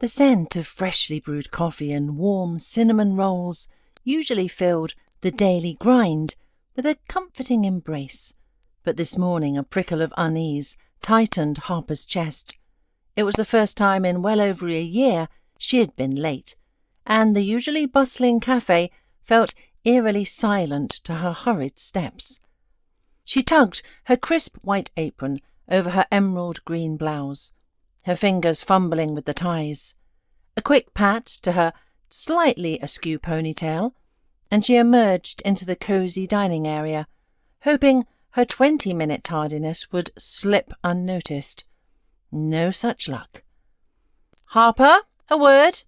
The scent of freshly brewed coffee and warm cinnamon rolls usually filled the daily grind with a comforting embrace, but this morning a prickle of unease tightened Harper's chest. It was the first time in well over a year she had been late, and the usually bustling cafe felt eerily silent to her hurried steps. She tugged her crisp white apron over her emerald green blouse, her fingers fumbling with the ties. A quick pat to her slightly askew ponytail, and she emerged into the cosy dining area, hoping her 20-minute tardiness would slip unnoticed. No such luck. "Harper, a word!"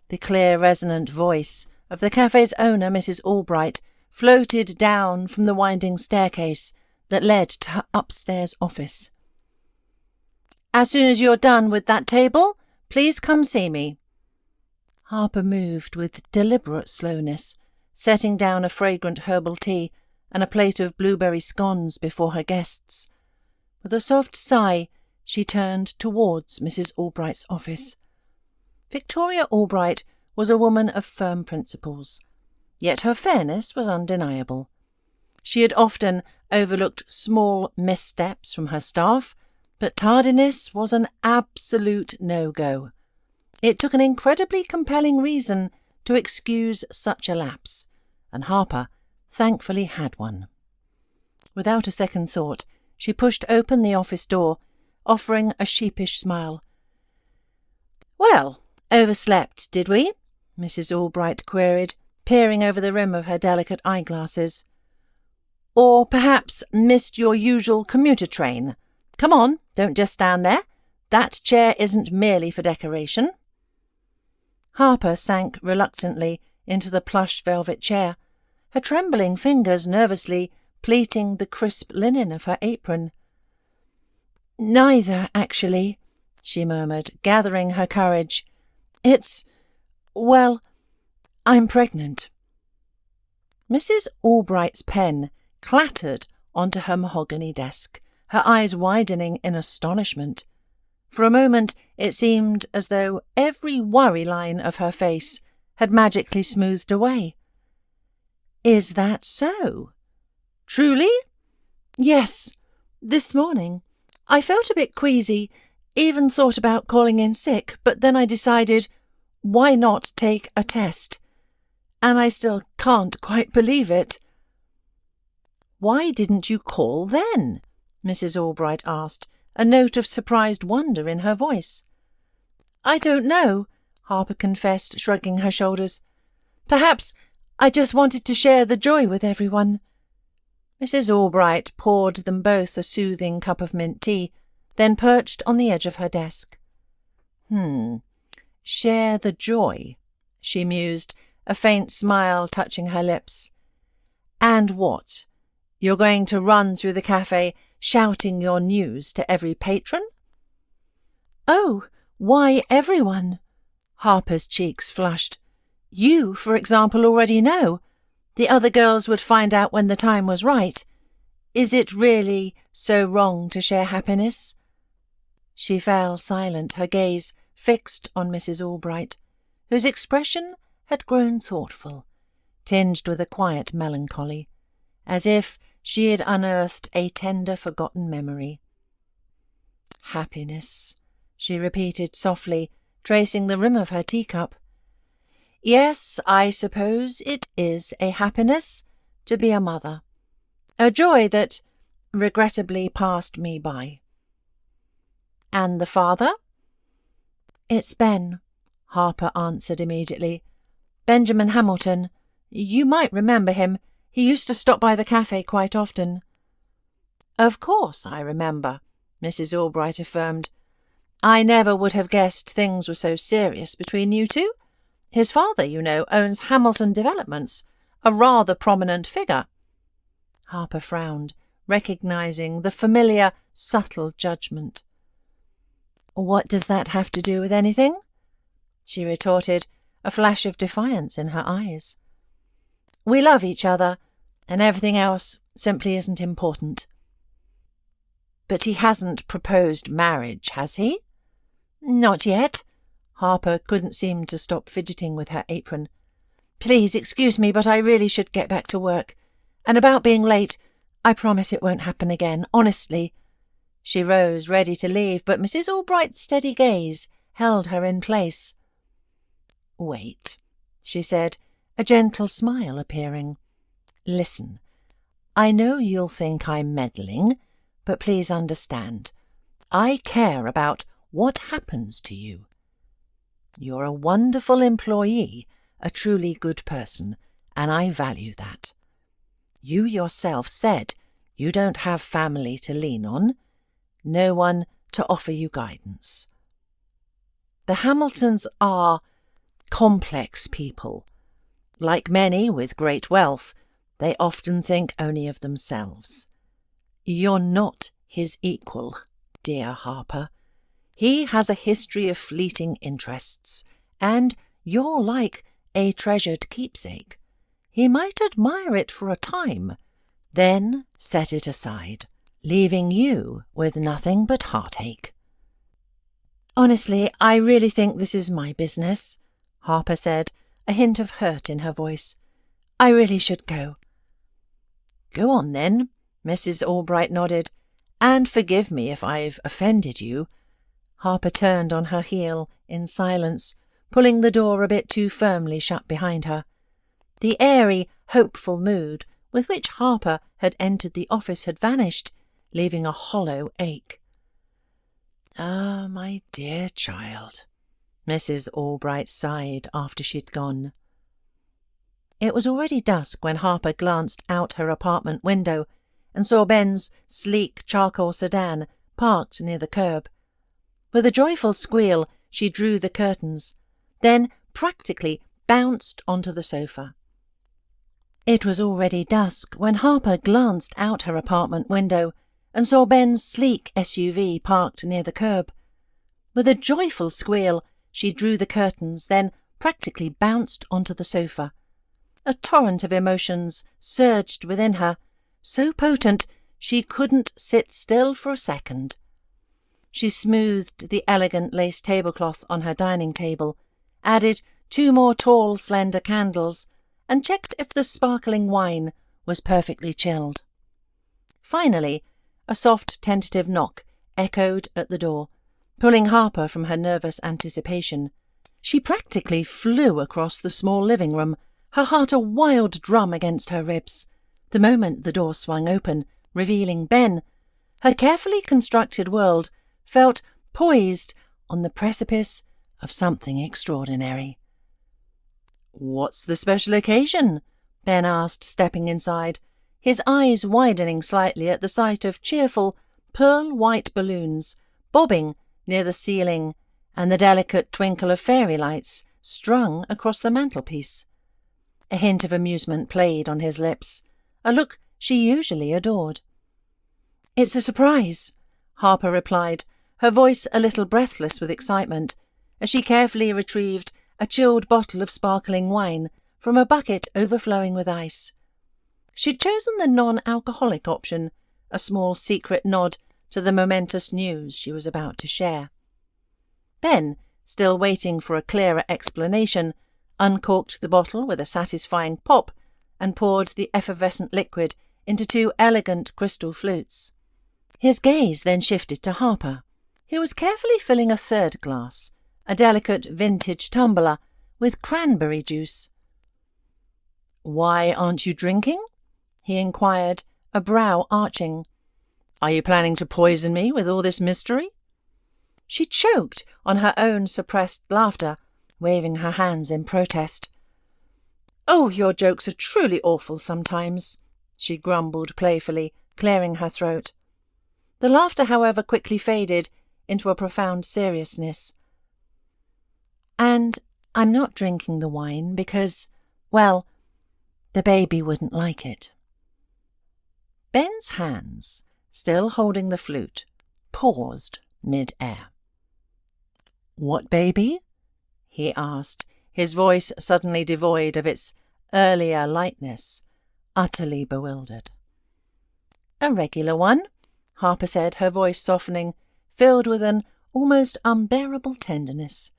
The clear, resonant voice of the cafe's owner, Mrs. Albright, floated down from the winding staircase that led to her upstairs office. "As soon as you're done with that table, please come see me." Harper moved with deliberate slowness, setting down a fragrant herbal tea and a plate of blueberry scones before her guests. With a soft sigh, she turned towards Mrs. Albright's office. Victoria Albright was a woman of firm principles, yet her fairness was undeniable. She had often overlooked small missteps from her staff, but tardiness was an absolute no-go. It took an incredibly compelling reason to excuse such a lapse, and Harper thankfully had one. Without a second thought, she pushed open the office door, offering a sheepish smile. "Well, overslept, did we?" Mrs. Albright queried, peering over the rim of her delicate eyeglasses. "Or perhaps missed your usual commuter train? Come on, don't just stand there. That chair isn't merely for decoration." Harper sank reluctantly into the plush velvet chair, her trembling fingers nervously pleating the crisp linen of her apron. "Neither, actually," she murmured, gathering her courage. Well, I'm pregnant." Mrs. Albright's pen clattered onto her mahogany desk, her eyes widening in astonishment. For a moment it seemed as though every worry line of her face had magically smoothed away. "Is that so?" "Truly?" "Yes. This morning. I felt a bit queasy, even thought about calling in sick, but then I decided, why not take a test? And I still can't quite believe it." "Why didn't you call then?" Mrs. Albright asked, a note of surprised wonder in her voice. "I don't know," Harper confessed, shrugging her shoulders. "Perhaps I just wanted to share the joy with everyone." Mrs. Albright poured them both a soothing cup of mint tea, then perched on the edge of her desk. "Share the joy," she mused, a faint smile touching her lips. "And what? You're going to run through the cafe shouting your news to every patron?" "Oh, why everyone?" Harper's cheeks flushed. "You, for example, already know. The other girls would find out when the time was right. Is it really so wrong to share happiness?" She fell silent, her gaze fixed on Mrs. Albright, whose expression had grown thoughtful, tinged with a quiet melancholy, as if she had unearthed a tender forgotten memory. "Happiness," she repeated softly, tracing the rim of her teacup. "Yes, I suppose it is a happiness to be a mother. A joy that regrettably passed me by." "And the father?" "It's Ben," Harper answered immediately. "Benjamin Hamilton. You might remember him. He used to stop by the cafe quite often." "Of course I remember," Mrs. Albright affirmed. "I never would have guessed things were so serious between you two. His father, you know, owns Hamilton Developments, a rather prominent figure." Harper frowned, recognizing the familiar, subtle judgment. "What does that have to do with anything?" she retorted, a flash of defiance in her eyes. "We love each other, and everything else simply isn't important." "But he hasn't proposed marriage, has he?" "Not yet," Harper couldn't seem to stop fidgeting with her apron. "Please excuse me, but I really should get back to work. And about being late, I promise it won't happen again, honestly." She rose, ready to leave, but Mrs. Albright's steady gaze held her in place. "Wait," she said, a gentle smile appearing. "Listen, I know you'll think I'm meddling, but please understand. I care about what happens to you. You're a wonderful employee, a truly good person, and I value that. You yourself said you don't have family to lean on, no one to offer you guidance. The Hamiltons are complex people. Like many with great wealth, they often think only of themselves. You're not his equal, dear Harper. He has a history of fleeting interests, and you're like a treasured keepsake. He might admire it for a time, then set it aside, leaving you with nothing but heartache." "Honestly, I really think this is my business," Harper said, a hint of hurt in her voice. "I really should go." "Go on then," Mrs. Albright nodded. "And forgive me if I've offended you." Harper turned on her heel in silence, pulling the door a bit too firmly shut behind her. The airy, hopeful mood with which Harper had entered the office had vanished, leaving a hollow ache. "Ah, my dear child," Mrs. Albright sighed after she'd gone. It was already dusk when Harper glanced out her apartment window and saw Ben's sleek charcoal sedan parked near the curb. With a joyful squeal, she drew the curtains, then practically bounced onto the sofa. It was already dusk when Harper glanced out her apartment window and saw Ben's sleek SUV parked near the curb. With a joyful squeal, she drew the curtains, then practically bounced onto the sofa. A torrent of emotions surged within her, so potent she couldn't sit still for a second. She smoothed the elegant lace tablecloth on her dining table, added 2 more tall, slender candles, and checked if the sparkling wine was perfectly chilled. Finally, a soft, tentative knock echoed at the door, pulling Harper from her nervous anticipation. She practically flew across the small living room, her heart a wild drum against her ribs. The moment the door swung open, revealing Ben, her carefully constructed world felt poised on the precipice of something extraordinary. "What's the special occasion?" Ben asked, stepping inside, his eyes widening slightly at the sight of cheerful, pearl-white balloons bobbing near the ceiling and the delicate twinkle of fairy lights strung across the mantelpiece. A hint of amusement played on his lips, a look she usually adored. "It's a surprise," Harper replied, her voice a little breathless with excitement, as she carefully retrieved a chilled bottle of sparkling wine from a bucket overflowing with ice. She'd chosen the non-alcoholic option, a small secret nod to the momentous news she was about to share. Ben, still waiting for a clearer explanation, uncorked the bottle with a satisfying pop and poured the effervescent liquid into 2 elegant crystal flutes. His gaze then shifted to Harper, who was carefully filling a 3rd glass, a delicate vintage tumbler with cranberry juice. "Why aren't you drinking?" he inquired, a brow arching. "Are you planning to poison me with all this mystery?" She choked on her own suppressed laughter, waving her hands in protest. "Oh, your jokes are truly awful sometimes," she grumbled playfully, clearing her throat. The laughter, however, quickly faded into a profound seriousness. "And I'm not drinking the wine because, well, the baby wouldn't like it." Ben's hands, still holding the flute, paused mid-air. "What baby?" he asked, his voice suddenly devoid of its earlier lightness, utterly bewildered. "A regular one," Harper said, her voice softening, filled with an almost unbearable tenderness.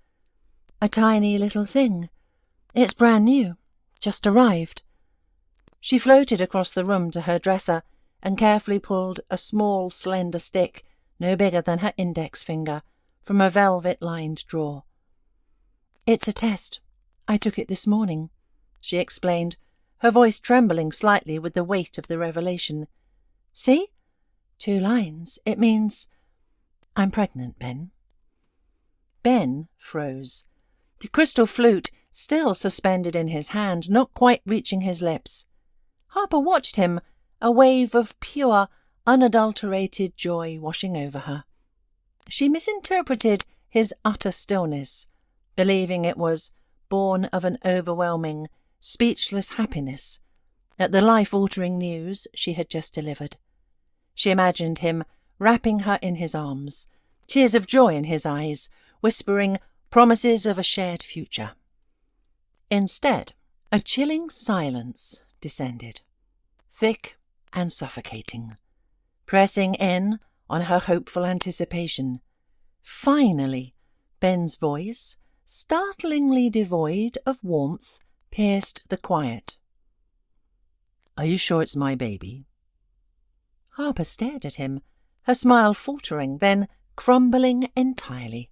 A tiny little thing. It's brand new. Just arrived. She floated across the room to her dresser and carefully pulled a small, slender stick, no bigger than her index finger, from a velvet-lined drawer. It's a test. I took it this morning, she explained, her voice trembling slightly with the weight of the revelation. See? 2 lines. It means I'm pregnant, Ben. Ben froze. The crystal flute still suspended in his hand, not quite reaching his lips. Harper watched him, a wave of pure, unadulterated joy washing over her. She misinterpreted his utter stillness, believing it was born of an overwhelming, speechless happiness at the life-altering news she had just delivered. She imagined him wrapping her in his arms, tears of joy in his eyes, whispering promises of a shared future. Instead, a chilling silence descended, thick and suffocating, pressing in on her hopeful anticipation. Finally, Ben's voice, startlingly devoid of warmth, pierced the quiet. Are you sure it's my baby? Harper stared at him, her smile faltering, then crumbling entirely.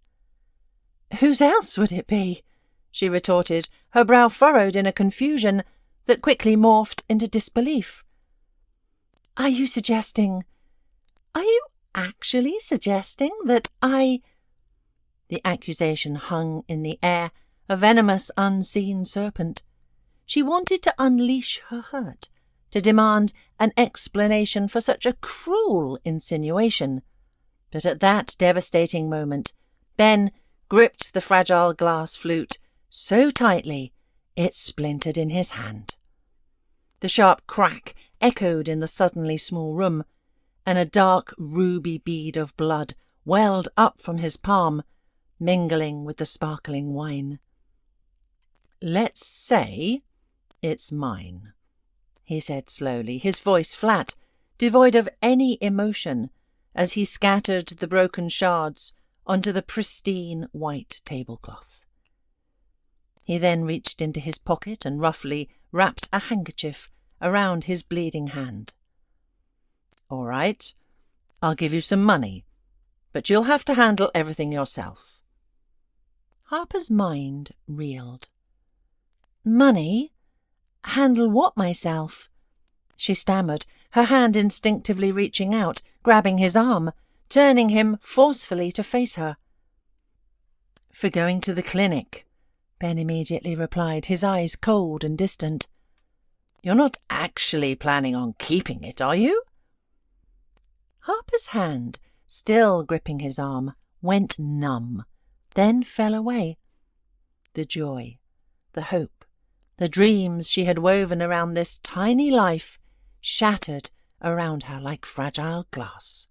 Whose else would it be? She retorted, her brow furrowed in a confusion that quickly morphed into disbelief. Are you actually suggesting that I... The accusation hung in the air, a venomous, unseen serpent. She wanted to unleash her hurt, to demand an explanation for such a cruel insinuation. But at that devastating moment, Ben gripped the fragile glass flute so tightly it splintered in his hand. The sharp crack echoed in the suddenly small room, and a dark ruby bead of blood welled up from his palm, mingling with the sparkling wine. Let's say it's mine, he said slowly, his voice flat, devoid of any emotion, as he scattered the broken shards onto the pristine white tablecloth. He then reached into his pocket and roughly wrapped a handkerchief around his bleeding hand. All right, I'll give you some money, but you'll have to handle everything yourself. Harper's mind reeled. Money? Handle what myself? She stammered, her hand instinctively reaching out, grabbing his arm, turning him forcefully to face her. For going to the clinic, Ben immediately replied, his eyes cold and distant. You're not actually planning on keeping it, are you? Harper's hand, still gripping his arm, went numb, then fell away. The joy, the hope, the dreams she had woven around this tiny life shattered around her like fragile glass.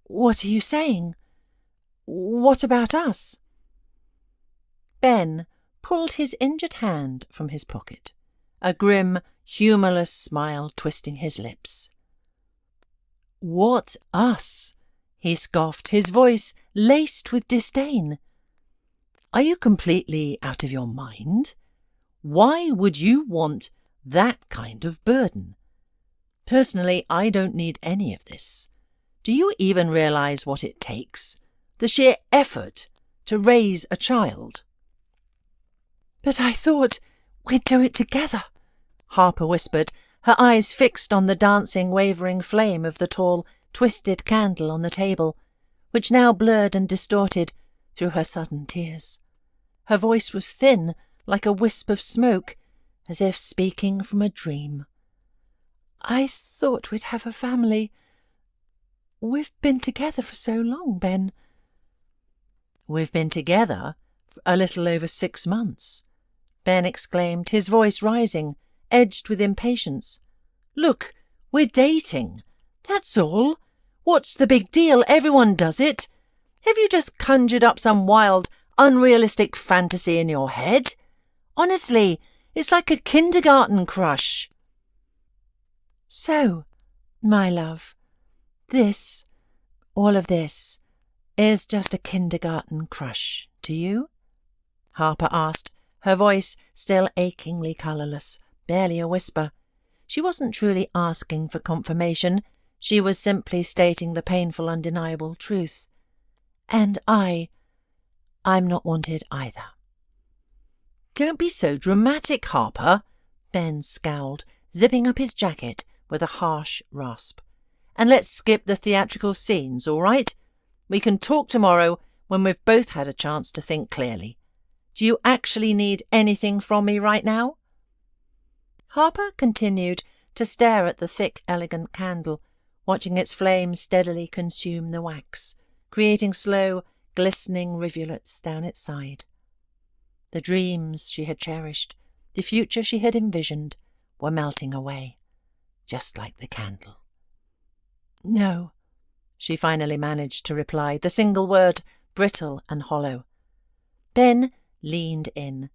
What are you saying? What about us? Ben pulled his injured hand from his pocket, a grim, humourless smile twisting his lips. What us? He scoffed, his voice laced with disdain. Are you completely out of your mind? Why would you want that kind of burden? Personally, I don't need any of this. Do you even realise what it takes? The sheer effort to raise a child? But I thought we'd do it together, Harper whispered, her eyes fixed on the dancing, wavering flame of the tall, twisted candle on the table, which now blurred and distorted through her sudden tears. Her voice was thin, like a wisp of smoke, as if speaking from a dream. I thought we'd have a family. We've been together for so long, Ben. We've been together for a little over 6 months, Ben exclaimed, his voice rising, edged with impatience. Look, we're dating. That's all. What's the big deal? Everyone does it. Have you just conjured up some wild, unrealistic fantasy in your head? Honestly, it's like a kindergarten crush. So, my love, all of this, is just a kindergarten crush to you? Harper asked, her voice still achingly colourless, barely a whisper. She wasn't truly asking for confirmation, she was simply stating the painful, undeniable truth. And I'm not wanted either. Don't be so dramatic, Harper, Ben scowled, zipping up his jacket with a harsh rasp. And let's skip the theatrical scenes, all right? We can talk tomorrow when we've both had a chance to think clearly. Do you actually need anything from me right now? Harper continued to stare at the thick, elegant candle, watching its flames steadily consume the wax, creating slow, glistening rivulets down its side. The dreams she had cherished, the future she had envisioned, were melting away, just like the candle. No, she finally managed to reply, the single word brittle and hollow. Ben leaned in,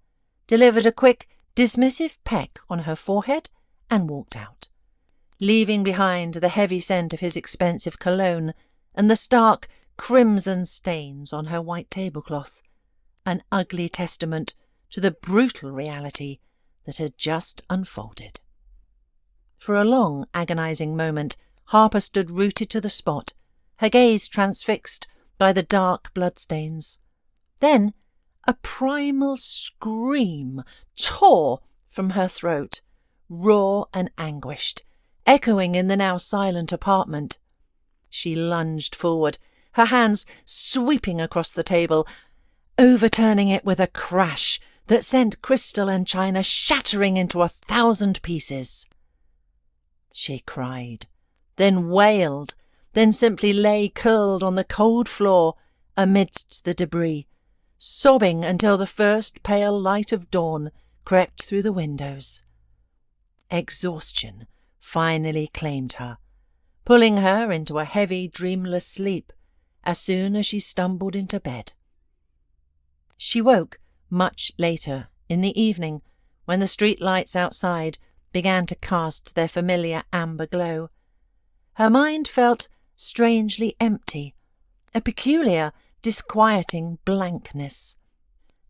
delivered a quick, dismissive peck on her forehead, and walked out, leaving behind the heavy scent of his expensive cologne and the stark crimson stains on her white tablecloth, an ugly testament to the brutal reality that had just unfolded. For a long, agonizing moment, Harper stood rooted to the spot, her gaze transfixed by the dark bloodstains. Then a primal scream tore from her throat, raw and anguished, echoing in the now silent apartment. She lunged forward, her hands sweeping across the table, overturning it with a crash that sent crystal and china shattering into 1,000 pieces. She cried, then wailed, then simply lay curled on the cold floor amidst the debris, sobbing until the first pale light of dawn crept through the windows. Exhaustion finally claimed her, pulling her into a heavy, dreamless sleep as soon as she stumbled into bed. She woke much later in the evening when the street lights outside began to cast their familiar amber glow. Her mind felt strangely empty, a peculiar, disquieting blankness.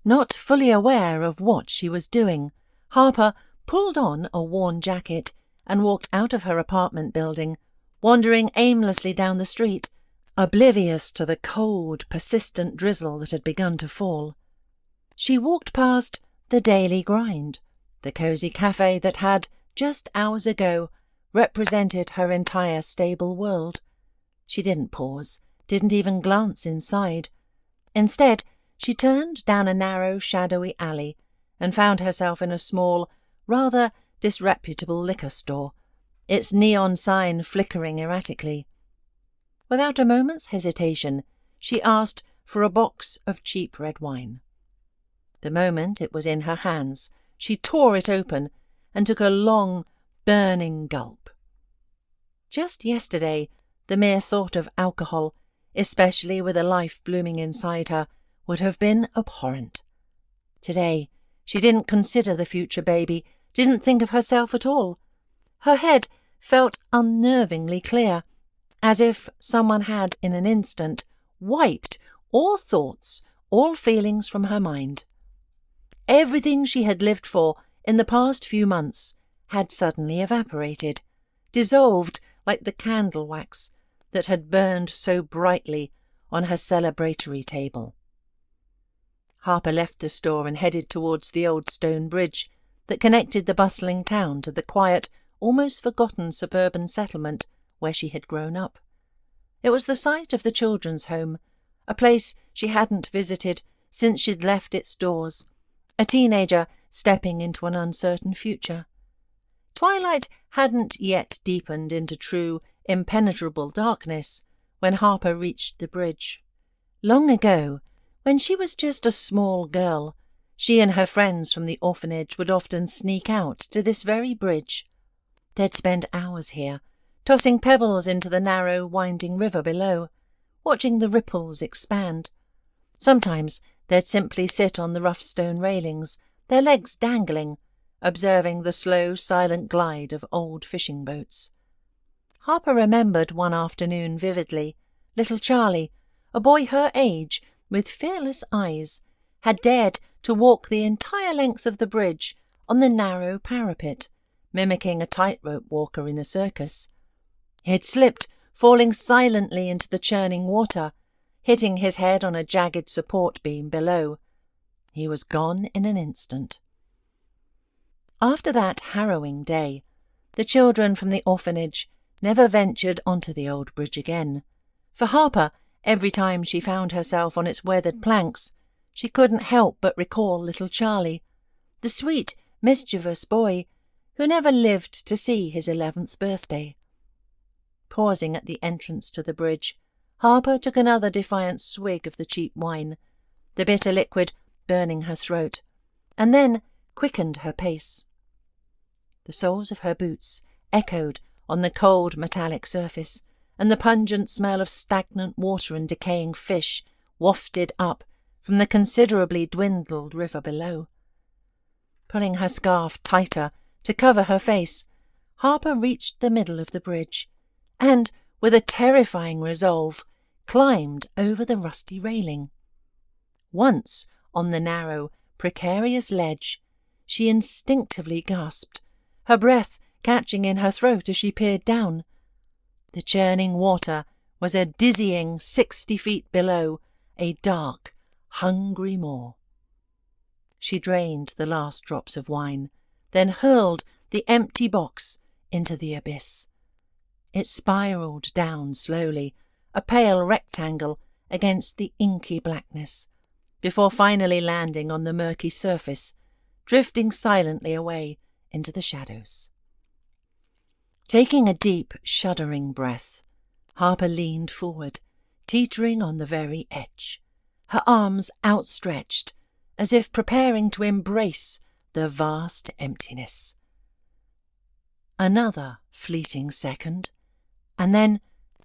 Not fully aware of what she was doing, Harper pulled on a worn jacket and walked out of her apartment building, wandering aimlessly down the street, oblivious to the cold, persistent drizzle that had begun to fall. She walked past the Daily Grind, the cosy cafe that had, just hours ago, represented her entire stable world. She didn't pause, didn't even glance inside. Instead, she turned down a narrow, shadowy alley and found herself in a small, rather disreputable liquor store, its neon sign flickering erratically. Without a moment's hesitation, she asked for a box of cheap red wine. The moment it was in her hands, she tore it open and took a long, burning gulp. Just yesterday, the mere thought of alcohol, especially with a life blooming inside her, would have been abhorrent. Today, she didn't consider the future baby, didn't think of herself at all. Her head felt unnervingly clear, as if someone had, in an instant, wiped all thoughts, all feelings from her mind. Everything she had lived for in the past few months had suddenly evaporated, dissolved like the candle wax that had burned so brightly on her celebratory table. Harper left the store and headed towards the old stone bridge that connected the bustling town to the quiet, almost forgotten suburban settlement where she had grown up. It was the site of the children's home, a place she hadn't visited since she'd left its doors, a teenager stepping into an uncertain future. Twilight hadn't yet deepened into true, impenetrable darkness when Harper reached the bridge. Long ago, when she was just a small girl, she and her friends from the orphanage would often sneak out to this very bridge. They'd spend hours here, tossing pebbles into the narrow, winding river below, watching the ripples expand. Sometimes they'd simply sit on the rough stone railings, their legs dangling, observing the slow, silent glide of old fishing boats. Harper remembered one afternoon vividly. Little Charlie, a boy her age, with fearless eyes, had dared to walk the entire length of the bridge on the narrow parapet, mimicking a tightrope walker in a circus. He had slipped, falling silently into the churning water, hitting his head on a jagged support beam below. He was gone in an instant. After that harrowing day, the children from the orphanage never ventured onto the old bridge again. For Harper, every time she found herself on its weathered planks, she couldn't help but recall little Charlie, the sweet, mischievous boy who never lived to see his 11th birthday. Pausing at the entrance to the bridge, Harper took another defiant swig of the cheap wine, the bitter liquid burning her throat, and then quickened her pace. The soles of her boots echoed on the cold metallic surface, and the pungent smell of stagnant water and decaying fish wafted up from the considerably dwindled river below. Pulling her scarf tighter to cover her face, Harper reached the middle of the bridge, and, with a terrifying resolve, climbed over the rusty railing. Once on the narrow, precarious ledge, she instinctively gasped, her breath catching in her throat as she peered down. The churning water was a dizzying 60 feet below, a dark, hungry maw. She drained the last drops of wine, then hurled the empty box into the abyss. It spiralled down slowly, a pale rectangle against the inky blackness, before finally landing on the murky surface, drifting silently away into the shadows. Taking a deep, shuddering breath, Harper leaned forward, teetering on the very edge, her arms outstretched, as if preparing to embrace the vast emptiness. Another fleeting second, and then,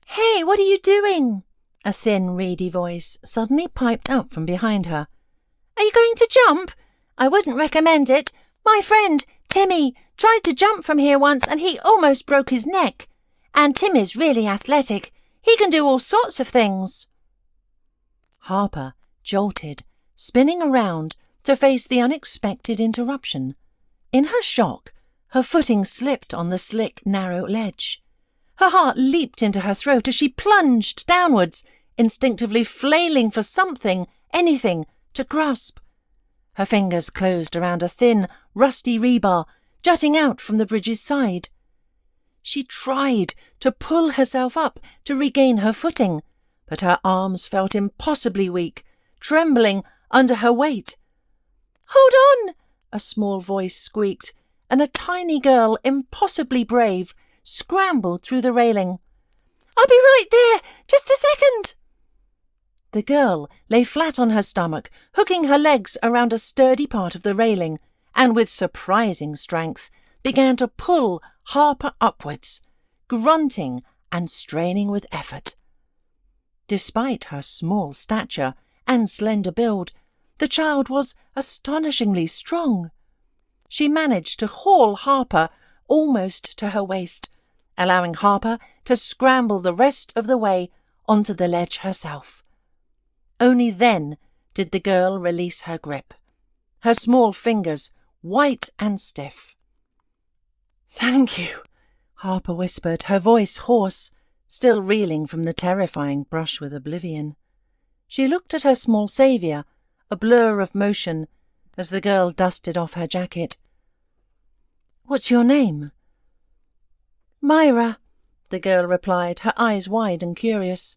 "Hey, what are you doing?" a thin, reedy voice suddenly piped up from behind her. "Are you going to jump? I wouldn't recommend it. My friend, Timmy, tried to jump from here once and he almost broke his neck. And Timmy's really athletic. He can do all sorts of things." Harper jolted, spinning around to face the unexpected interruption. In her shock, her footing slipped on the slick, narrow ledge. Her heart leaped into her throat as she plunged downwards, instinctively flailing for something, anything, to grasp. Her fingers closed around a thin, rusty rebar jutting out from the bridge's side. She tried to pull herself up to regain her footing, but her arms felt impossibly weak, trembling under her weight. "Hold on!" a small voice squeaked, and a tiny girl, impossibly brave, scrambled through the railing. "I'll be right there! Just a second!" The girl lay flat on her stomach, hooking her legs around a sturdy part of the railing, and with surprising strength began to pull Harper upwards, grunting and straining with effort. Despite her small stature and slender build, the child was astonishingly strong. She managed to haul Harper almost to her waist, allowing Harper to scramble the rest of the way onto the ledge herself. Only then did the girl release her grip, her small fingers white and stiff. "Thank you," Harper whispered, her voice hoarse, still reeling from the terrifying brush with oblivion. She looked at her small saviour, a blur of motion, as the girl dusted off her jacket. "What's your name?" "Myra," the girl replied, her eyes wide and curious.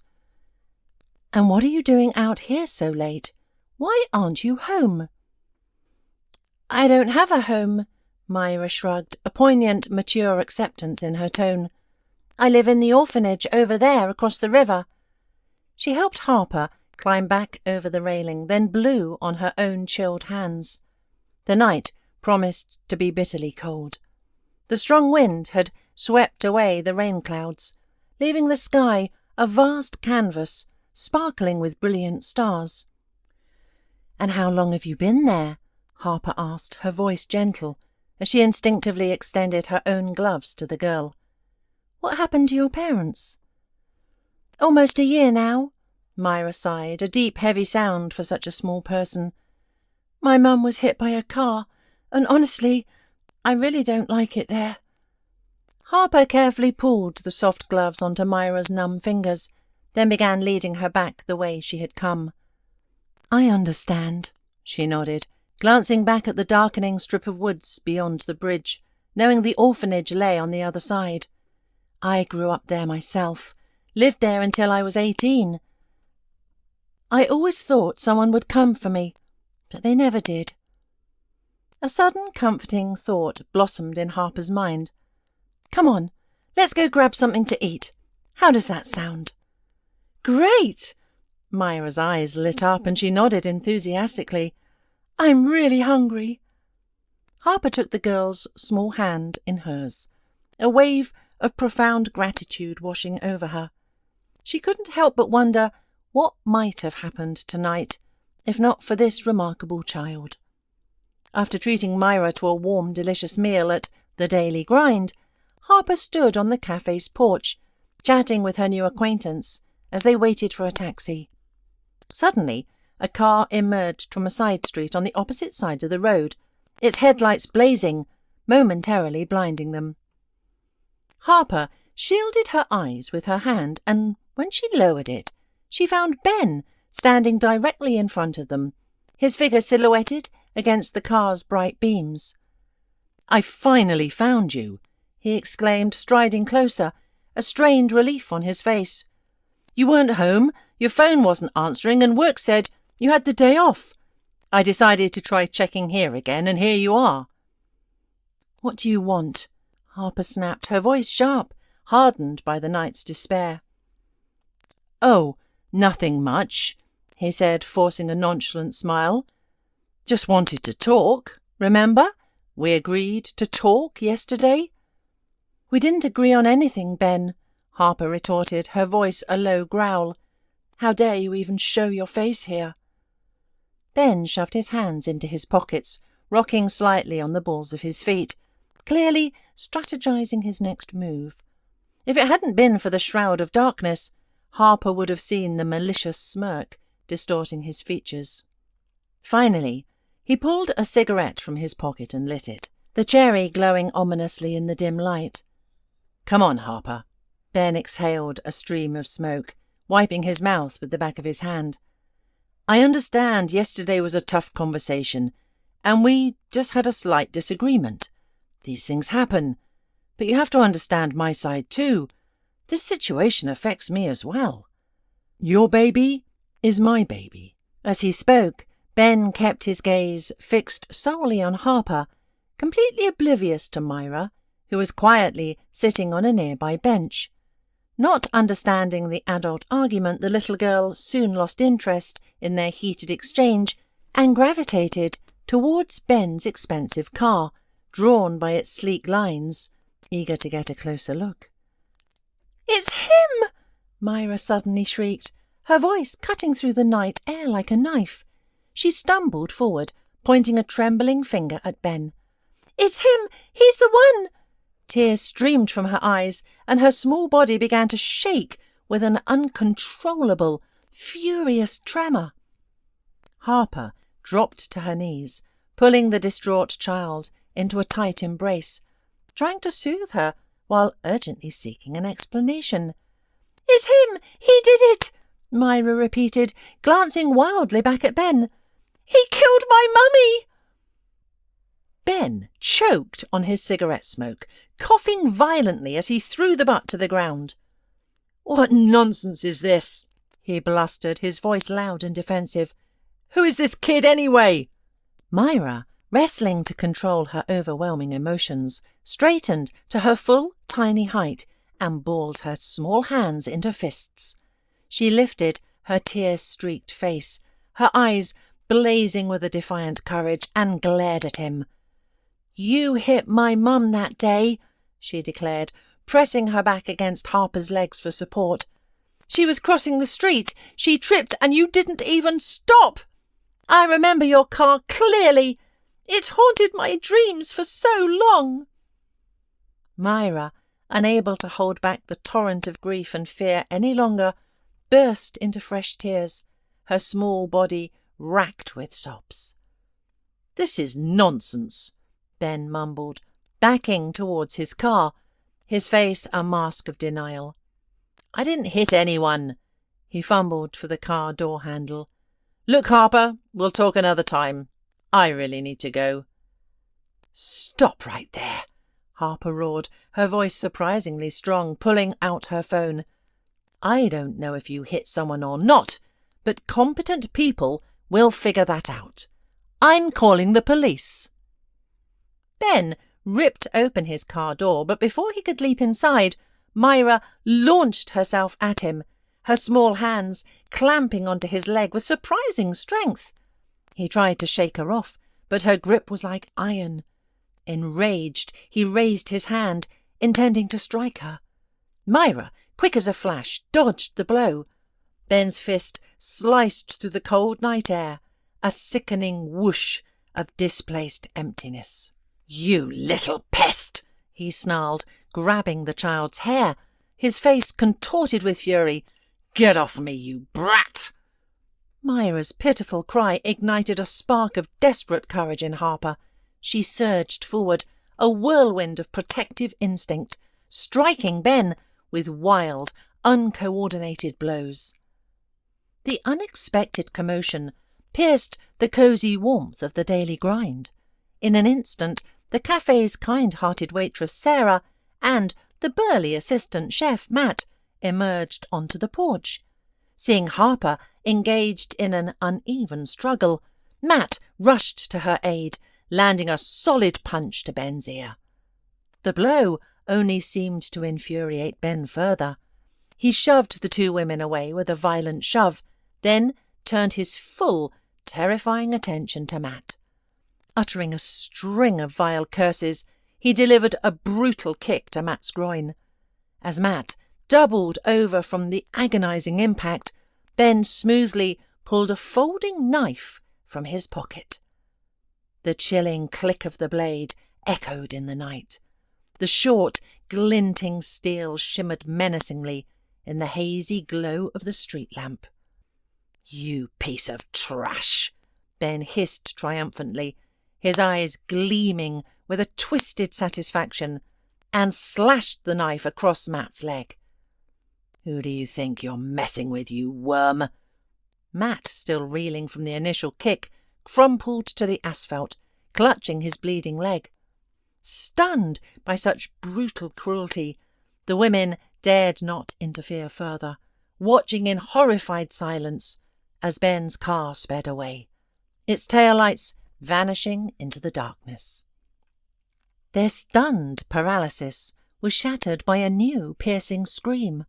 "And what are you doing out here so late? Why aren't you home?" "I don't have a home," Myra shrugged, a poignant, mature acceptance in her tone. "I live in the orphanage over there across the river." She helped Harper climb back over the railing, then blew on her own chilled hands. The night promised to be bitterly cold. The strong wind had swept away the rain clouds, leaving the sky a vast canvas sparkling with brilliant stars. "And how long have you been there?" Harper asked, her voice gentle, as she instinctively extended her own gloves to the girl. "What happened to your parents?" "Almost a year now," Myra sighed, a deep, heavy sound for such a small person. My mum was hit by a car, and honestly, I really don't like it there." Harper carefully pulled the soft gloves onto Myra's numb fingers, then began leading her back the way she had come. "I understand," she nodded, glancing back at the darkening strip of woods beyond the bridge, knowing the orphanage lay on the other side. "I grew up there myself, lived there until I was 18. I always thought someone would come for me, but they never did." A sudden comforting thought blossomed in Harper's mind. "Come on, let's go grab something to eat. How does that sound?" "Great!" Myra's eyes lit up and she nodded enthusiastically. "I'm really hungry." Harper took the girl's small hand in hers, a wave of profound gratitude washing over her. She couldn't help but wonder what might have happened tonight if not for this remarkable child. After treating Myra to a warm, delicious meal at the Daily Grind, Harper stood on the cafe's porch, chatting with her new acquaintance as they waited for a taxi. Suddenly, a car emerged from a side street on the opposite side of the road, its headlights blazing, momentarily blinding them. Harper shielded her eyes with her hand, and when she lowered it, she found Ben standing directly in front of them, his figure silhouetted against the car's bright beams. "I finally found you," he exclaimed, striding closer, a strained relief on his face. "You weren't home, your phone wasn't answering, and work said you had the day off. I decided to try checking here again, and here you are." "What do you want?" Harper snapped, her voice sharp, hardened by the night's despair. "Oh, nothing much," he said, forcing a nonchalant smile. "Just wanted to talk, remember? We agreed to talk yesterday." "We didn't agree on anything, Ben," Harper retorted, her voice a low growl. "How dare you even show your face here?" Ben shoved his hands into his pockets, rocking slightly on the balls of his feet, clearly strategizing his next move. If it hadn't been for the shroud of darkness, Harper would have seen the malicious smirk distorting his features. Finally, he pulled a cigarette from his pocket and lit it, the cherry glowing ominously in the dim light. "Come on, Harper." Ben exhaled a stream of smoke, wiping his mouth with the back of his hand. "I understand yesterday was a tough conversation, and we just had a slight disagreement. These things happen, but you have to understand my side too. This situation affects me as well. Your baby is my baby." As he spoke, Ben kept his gaze fixed solely on Harper, completely oblivious to Myra, who was quietly sitting on a nearby bench. Not understanding the adult argument, the little girl soon lost interest in their heated exchange and gravitated towards Ben's expensive car, drawn by its sleek lines, eager to get a closer look. "It's him!" Myra suddenly shrieked, her voice cutting through the night air like a knife. She stumbled forward, pointing a trembling finger at Ben. "It's him! He's the one!" Tears streamed from her eyes, and her small body began to shake with an uncontrollable, furious tremor. Harper dropped to her knees, pulling the distraught child into a tight embrace, trying to soothe her while urgently seeking an explanation. "It's him! He did it!" Myra repeated, glancing wildly back at Ben. "He killed my mummy!" Ben choked on his cigarette smoke, coughing violently as he threw the butt to the ground. "What nonsense is this?" he blustered, his voice loud and defensive. "Who is this kid anyway?" Myra, wrestling to control her overwhelming emotions, straightened to her full, tiny height and balled her small hands into fists. She lifted her tear-streaked face, her eyes blazing with a defiant courage, and glared at him. "You hit my mum that day," she declared, pressing her back against Harper's legs for support. "She was crossing the street. She tripped and you didn't even stop. I remember your car clearly. It haunted my dreams for so long." Myra, unable to hold back the torrent of grief and fear any longer, burst into fresh tears, her small body racked with sobs. "This is nonsense," Ben mumbled, backing towards his car, his face a mask of denial. "I didn't hit anyone." He fumbled for the car door handle. "Look, Harper, we'll talk another time. I really need to go." "Stop right there," Harper roared, her voice surprisingly strong, pulling out her phone. "I don't know if you hit someone or not, but competent people will figure that out. I'm calling the police." Ben ripped open his car door, but before he could leap inside, Myra launched herself at him, her small hands clamping onto his leg with surprising strength. He tried to shake her off, but her grip was like iron. Enraged, he raised his hand, intending to strike her. Myra, quick as a flash, dodged the blow. Ben's fist sliced through the cold night air, a sickening whoosh of displaced emptiness. "You little pest!" he snarled, grabbing the child's hair, his face contorted with fury. "Get off me, you brat!" Myra's pitiful cry ignited a spark of desperate courage in Harper. She surged forward, a whirlwind of protective instinct, striking Ben with wild, uncoordinated blows. The unexpected commotion pierced the cosy warmth of the daily grind. In an instant, the cafe's kind-hearted waitress Sarah and the burly assistant chef Matt emerged onto the porch. Seeing Harper engaged in an uneven struggle, Matt rushed to her aid, landing a solid punch to Ben's ear. The blow only seemed to infuriate Ben further. He shoved the two women away with a violent shove, then turned his full, terrifying attention to Matt. Uttering a string of vile curses, he delivered a brutal kick to Matt's groin. As Matt doubled over from the agonizing impact, Ben smoothly pulled a folding knife from his pocket. The chilling click of the blade echoed in the night. The short, glinting steel shimmered menacingly in the hazy glow of the street lamp. "You piece of trash!" Ben hissed triumphantly, his eyes gleaming with a twisted satisfaction, and slashed the knife across Matt's leg. "Who do you think you're messing with, you worm?" Matt, still reeling from the initial kick, crumpled to the asphalt, clutching his bleeding leg. Stunned by such brutal cruelty, the women dared not interfere further, watching in horrified silence as Ben's car sped away, its taillights vanishing into the darkness. Their stunned paralysis was shattered by a new piercing scream.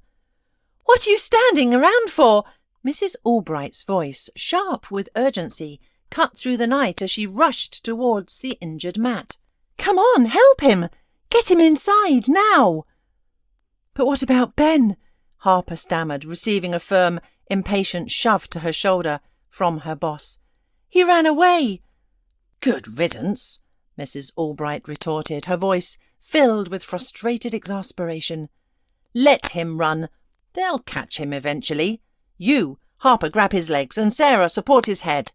"What are you standing around for?" Mrs. Albright's voice, sharp with urgency, cut through the night as she rushed towards the injured Matt. "Come on, help him! Get him inside, now!" "But what about Ben?" Harper stammered, receiving a firm, impatient shove to her shoulder from her boss. "He ran away." "Good riddance," Mrs. Albright retorted, her voice filled with frustrated exasperation. "Let him run. They'll catch him eventually. You, Harper, grab his legs, and Sarah, support his head."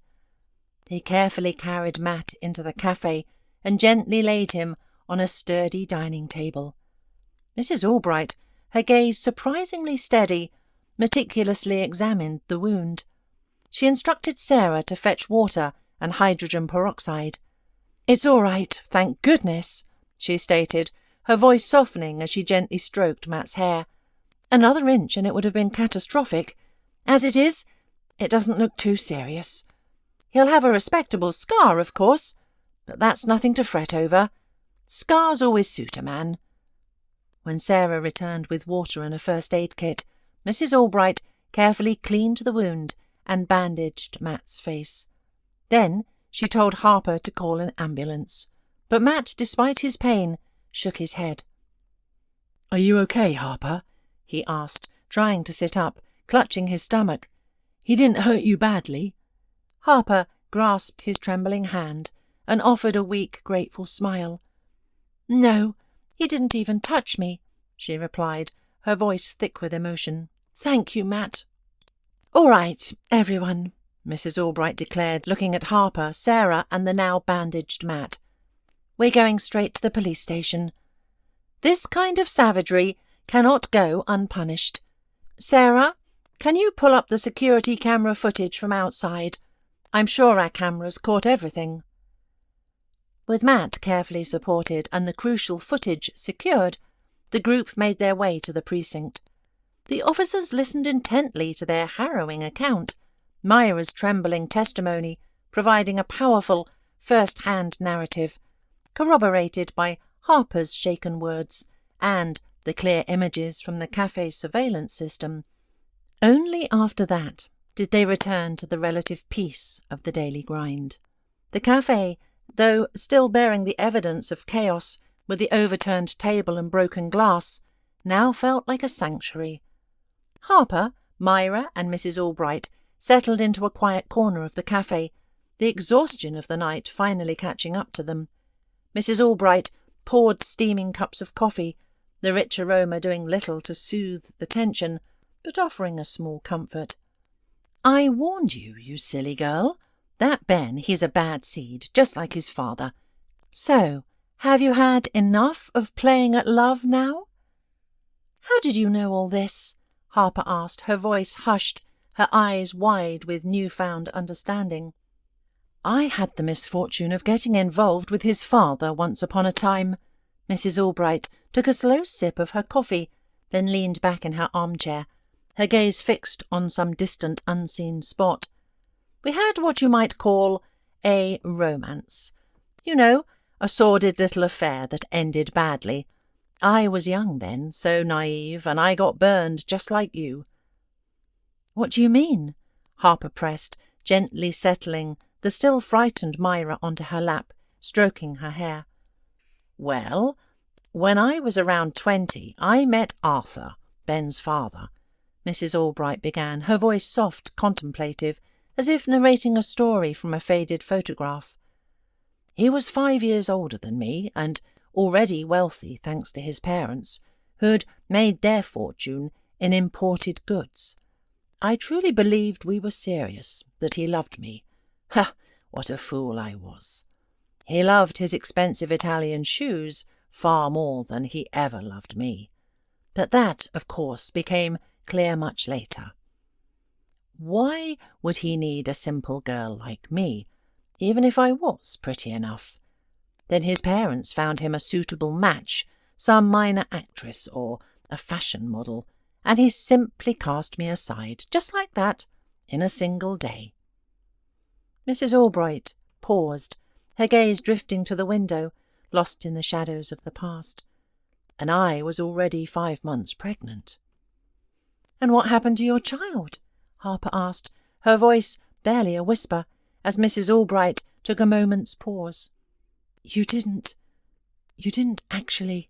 They carefully carried Matt into the cafe and gently laid him on a sturdy dining table. Mrs. Albright, her gaze surprisingly steady, meticulously examined the wound. She instructed Sarah to fetch water and hydrogen peroxide. "It's all right, thank goodness," she stated, her voice softening as she gently stroked Matt's hair. "Another inch and it would have been catastrophic. As it is, it doesn't look too serious. He'll have a respectable scar, of course, but that's nothing to fret over. Scars always suit a man." When Sarah returned with water and a first aid kit, Mrs. Albright carefully cleaned the wound and bandaged Matt's face. Then she told Harper to call an ambulance, but Matt, despite his pain, shook his head. "Are you okay, Harper?" he asked, trying to sit up, clutching his stomach. "He didn't hurt you badly?" Harper grasped his trembling hand and offered a weak, grateful smile. "No, he didn't even touch me," she replied, her voice thick with emotion. "Thank you, Matt." "All right, everyone," Mrs. Albright declared, looking at Harper, Sarah and the now bandaged Matt. "We're going straight to the police station. This kind of savagery cannot go unpunished. Sarah, can you pull up the security camera footage from outside? I'm sure our cameras caught everything." With Matt carefully supported and the crucial footage secured, the group made their way to the precinct. The officers listened intently to their harrowing account, Myra's trembling testimony providing a powerful first-hand narrative, corroborated by Harper's shaken words and the clear images from the cafe's surveillance system. Only after that did they return to the relative peace of the daily grind. The cafe, though still bearing the evidence of chaos with the overturned table and broken glass, now felt like a sanctuary. Harper, Myra and Mrs. Albright settled into a quiet corner of the cafe, the exhaustion of the night finally catching up to them. Mrs. Albright poured steaming cups of coffee, the rich aroma doing little to soothe the tension, but offering a small comfort. "I warned you, you silly girl. That Ben, he's a bad seed, just like his father. So, have you had enough of playing at love now?" "How did you know all this?" Harper asked, her voice hushed, her eyes wide with newfound understanding. "I had the misfortune of getting involved with his father once upon a time." Mrs. Albright took a slow sip of her coffee, then leaned back in her armchair, her gaze fixed on some distant unseen spot. "We had what you might call a romance. You know, a sordid little affair that ended badly. I was young then, so naive, and I got burned just like you." "What do you mean?" Harper pressed, gently settling the still frightened Myra onto her lap, stroking her hair. "Well, when I was around 20, I met Arthur, Ben's father," Mrs. Albright began, her voice soft, contemplative, as if narrating a story from a faded photograph. "He was 5 years older than me, and already wealthy thanks to his parents, who'd made their fortune in imported goods. I truly believed we were serious, that he loved me. Ha! What a fool I was. He loved his expensive Italian shoes far more than he ever loved me. But that, of course, became clear much later. Why would he need a simple girl like me, even if I was pretty enough? Then his parents found him a suitable match, some minor actress or a fashion model, and he simply cast me aside, just like that, in a single day." Mrs. Albright paused, her gaze drifting to the window, lost in the shadows of the past. "And I was already 5 months pregnant." "And what happened to your child?" Harper asked, her voice barely a whisper, as Mrs. Albright took a moment's pause. You didn't actually—"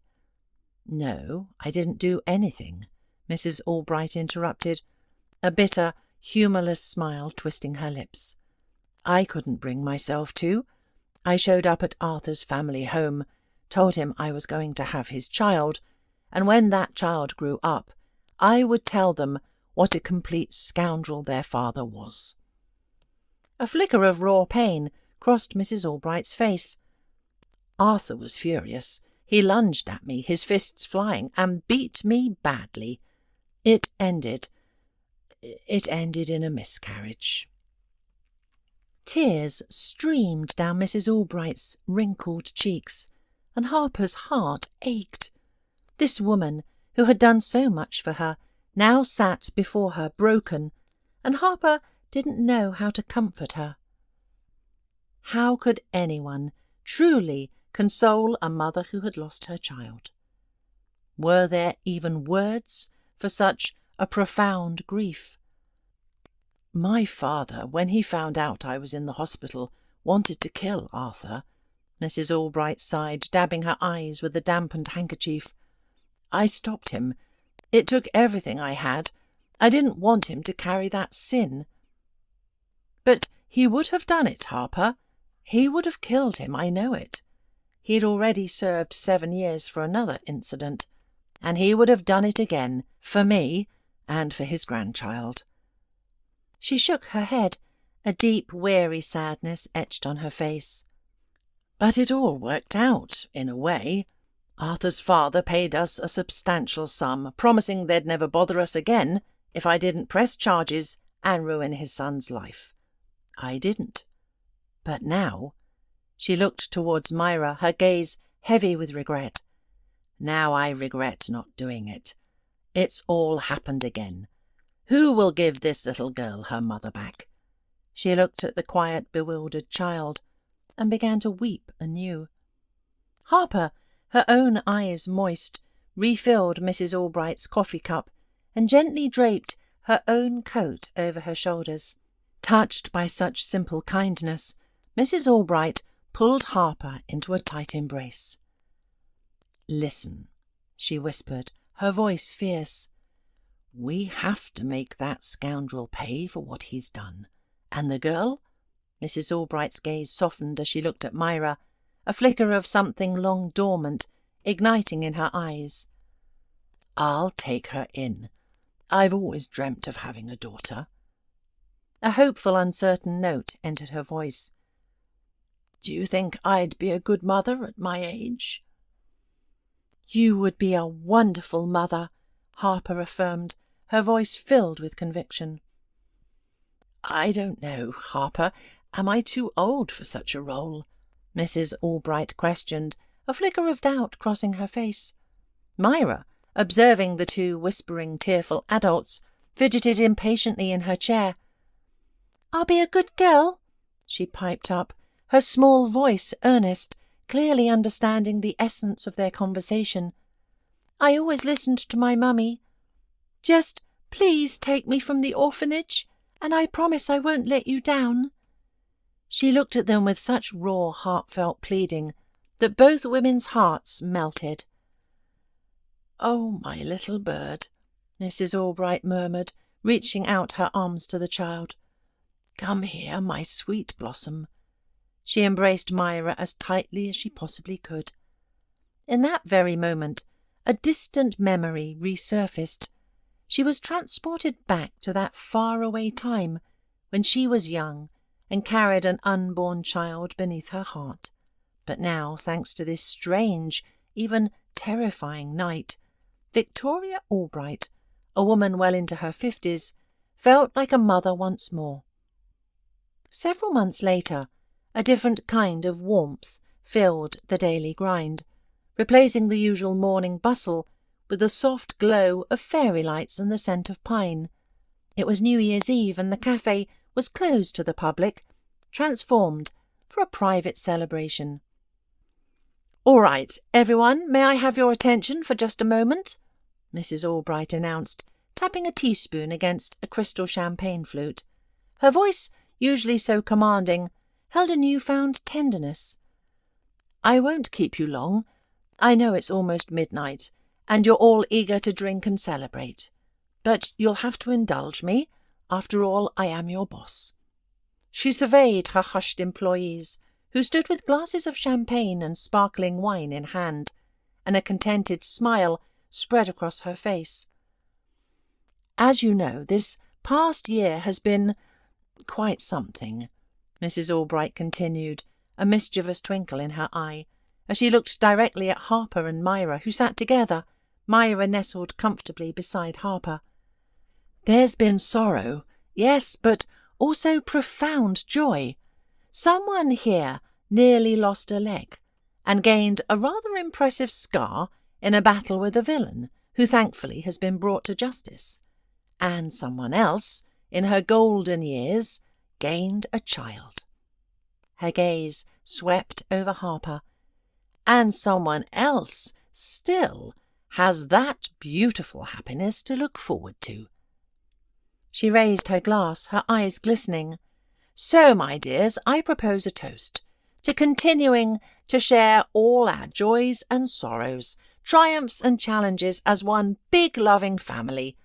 "No, I didn't do anything," Mrs. Albright interrupted, a bitter, humourless smile twisting her lips. "I couldn't bring myself to. I showed up at Arthur's family home, told him I was going to have his child, and when that child grew up, I would tell them what a complete scoundrel their father was." A flicker of raw pain crossed Mrs. Albright's face. "Arthur was furious. He lunged at me, his fists flying, and beat me badly. It ended in a miscarriage." Tears streamed down Mrs. Albright's wrinkled cheeks, and Harper's heart ached. This woman, who had done so much for her, now sat before her broken, and Harper didn't know how to comfort her. How could anyone truly console a mother who had lost her child? Were there even words for such a profound grief? "My father, when he found out I was in the hospital, wanted to kill Arthur," Mrs. Albright sighed, dabbing her eyes with a dampened handkerchief. "I stopped him. It took everything I had. I didn't want him to carry that sin." "But he would have done it, Harper. He would have killed him, I know it. He'd already served 7 years for another incident, and he would have done it again, for me and for his grandchild." She shook her head, A deep, weary sadness etched on her face. "But it all worked out, in a way. Arthur's father paid us a substantial sum, promising they'd never bother us again if I didn't press charges and ruin his son's life. I didn't. But now—" She looked towards Myra, her gaze heavy with regret. "Now I regret not doing it. It's all happened again. Who will give this little girl her mother back?" She looked at the quiet, bewildered child and began to weep anew. Harper, her own eyes moist, refilled Mrs. Albright's coffee cup and gently draped her own coat over her shoulders. Touched by such simple kindness, Mrs. Albright pulled Harper into a tight embrace. "Listen," she whispered, her voice fierce. "We have to make that scoundrel pay for what he's done. And the girl?" Mrs. Albright's gaze softened as she looked at Myra, a flicker of something long dormant igniting in her eyes. "I'll take her in. I've always dreamt of having a daughter." A hopeful, uncertain note entered her voice. "Do you think I'd be a good mother at my age?" "You would be a wonderful mother," Harper affirmed, her voice filled with conviction. "I don't know, Harper. Am I too old for such a role?" Mrs. Albright questioned, a flicker of doubt crossing her face. Myra, observing the two whispering, tearful adults, fidgeted impatiently in her chair. "I'll be a good girl," she piped up, her small voice earnest, clearly understanding the essence of their conversation. "I always listened to my mummy. Just please take me from the orphanage, and I promise I won't let you down." She looked at them with such raw, heartfelt pleading that both women's hearts melted. "Oh, my little bird," Mrs. Albright murmured, reaching out her arms to the child. "Come here, my sweet blossom." She embraced Myra as tightly as she possibly could. In that very moment, a distant memory resurfaced. She was transported back to that far-away time when she was young and carried an unborn child beneath her heart. But now, thanks to this strange, even terrifying night, Victoria Albright, a woman well into her 50s, felt like a mother once more. Several months later, a different kind of warmth filled the daily grind, replacing the usual morning bustle with the soft glow of fairy lights and the scent of pine. It was New Year's Eve and the cafe was closed to the public, transformed for a private celebration. "All right, everyone, may I have your attention for just a moment?" Mrs. Albright announced, tapping a teaspoon against a crystal champagne flute. Her voice, usually so commanding, held a newfound tenderness. "I won't keep you long. I know it's almost midnight, and you're all eager to drink and celebrate. But you'll have to indulge me. After all, I am your boss." She surveyed her hushed employees, who stood with glasses of champagne and sparkling wine in hand, and a contented smile spread across her face. "As you know, this past year has been quite something," Mrs. Albright continued, a mischievous twinkle in her eye, as she looked directly at Harper and Myra, who sat together, Myra nestled comfortably beside Harper. "There's been sorrow, yes, but also profound joy. Someone here nearly lost a leg and gained a rather impressive scar in a battle with a villain who thankfully has been brought to justice. And someone else, in her golden years, gained a child." Her gaze swept over Harper. "And someone else still has that beautiful happiness to look forward to." She raised her glass, her eyes glistening. "So, my dears, I propose a toast to continuing to share all our joys and sorrows, triumphs and challenges as one big loving family.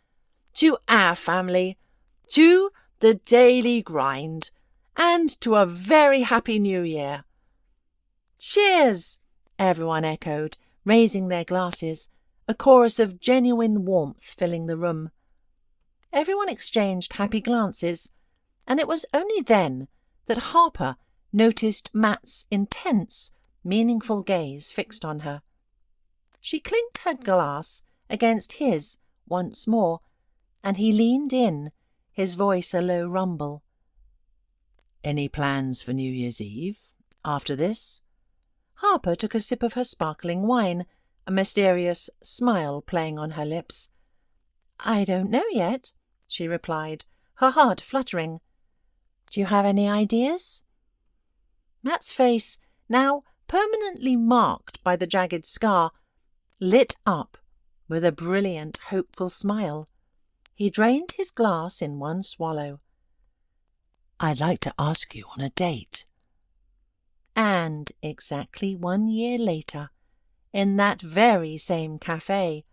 To our family, to the daily grind, and to a very happy New Year." "Cheers!" everyone echoed, raising their glasses, a chorus of genuine warmth filling the room. Everyone exchanged happy glances. and it was only then that Harper noticed Matt's intense, meaningful gaze fixed on her. She clinked her glass against his once more, and he leaned in, his voice a low rumble. "Any plans for New Year's Eve, after this?" Harper took a sip of her sparkling wine, a mysterious smile playing on her lips. "I don't know yet," she replied, her heart fluttering. "Do you have any ideas?" Matt's face, now permanently marked by the jagged scar, lit up with a brilliant, hopeful smile. He drained his glass in one swallow. "I'd like to ask you on a date." And exactly 1 year later, in that very same cafe,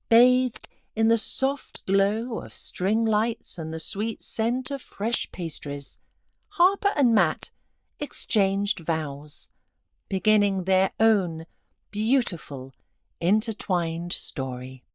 bathed in the soft glow of string lights and the sweet scent of fresh pastries, Harper and Matt exchanged vows, beginning their own beautiful, intertwined story.